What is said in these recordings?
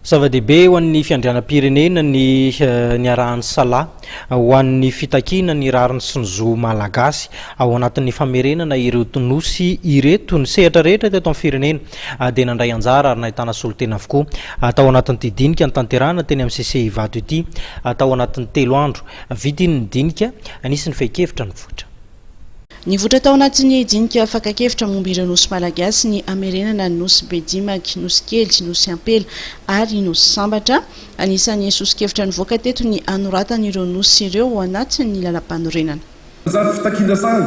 Zava-dehibe ho an'ny fiandrianam-pirenena ny arahan'ny Salah ho an'ny fitakiana ny rariny sy ny zo malagasy ao anatin'ny famerenana ireo nosy ireto ny sehatra rehetra teto amin'ny firenena dia nandray anjara ary nahitana solotena avokoa tao anatin'ny dinika ny tanterahana teny amin'ny CC Ivato ity tao anatin'ny 3 andro vidiny ny dinika anisin'ny feikevitra ny votra. Ny votra tao anatin'ny dinika fakakevitra momba ireo nosy malagasy ny amerenana ny nosy Bedimaky, nosy kely, nosy ampela ary nosy sambatra. Anisan'ny sosikevitra nivoaka teto ny anoratana ireo nosy ireo ao anatin'ny lalam-panorenana. Zaho fitakiana zany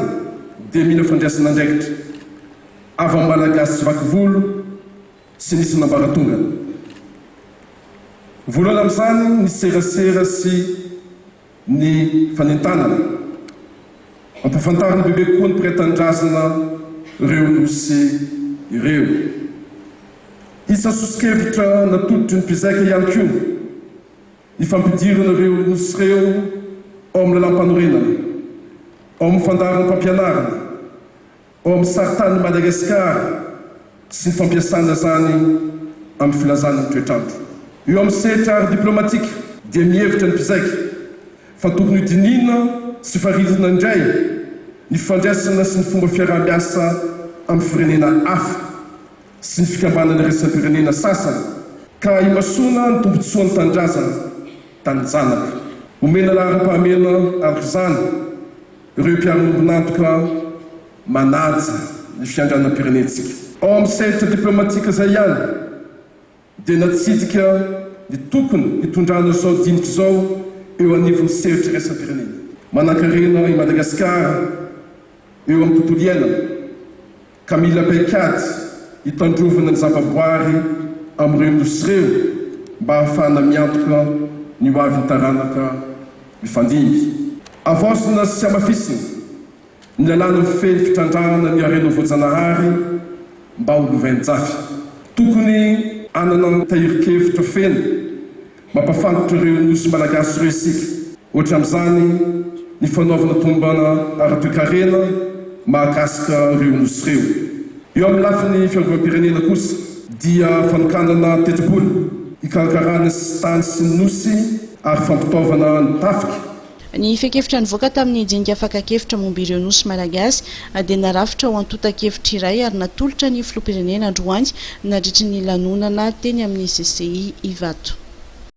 dia mila fandraisana andraikitra avy amin'ny malagasy tsy vaky volo sy nisy nambaratongana. Voalohany amin'izany ny serasera sy ny fanentanana. Ampafantarina bebe koa ny mpiray-tanindrazana ireo nosy ireo. Isa sosikevitra natolotry ny mpizaika ihany koa ny fampidirana ireo nosy ireo ao amin'ny lalam-panorenana, ao amin'ny fandarin'ny mpampianarana, ao amin'ny saritany Madagasikara sy ny fampiasana zany amin'ny filazana ny toetrandro. Eo amin'ny sehatra ara-diplomatika dia mihevitra ny mpizaika fa tokony dinina sy faritana indray ny fandraisana sy ny fomba fiaraha-miasa amin'ny firenena hafa sy ny fikambanana iraisam-pirenena sasany ka himasoana ny tombotsoan'ny tanindrazana tany janaka. Omena laharam-pahamena araka ireo mpiara-miombonantoka manaja ny fiandranam-pirenentsika. Ao amin'ny sehatra diplomatika izay ihany dia natsidika ny tokony hitondrana izao dinika izao eo anivon'ny sehatra iraisam-pirenena. Manan-karena i Madagasikara eo amin'ny tontolo iainana ka mila paikady hitandrovana ny zavaboary amin'ireo nosy ireo mba ahafahana miantoka ny ho avy ny taranaka mifandimby. Avaosina sy amafisina ny lalàna mifehy fitrandrahana ny harena voajanahary mba ho lovain-jafy. Tokony anana ny tahirin-kevitra feno mampafantotra ireo nosy malagasy ireo isika. Ohatra amin'izany ny fanaovana tombana ara-toe-karena mahakasika ireo nosy ireo. Eo amin'ny lafin'ny fiarovam-pirenena kosa dia fanokanana tetsabola hikarakarana sy tany sy ny nosy ary fampitaovana ny tafika. Ny feikevitra nivoaka tamin'ny dinika fakakevitra momba ireo nosy malagasy dia narafitra ho antotan-kevitra iray ary natolotra ny filoham-pirenena Androany nandritry ny lanonana teny amin'ny CCI Ivato.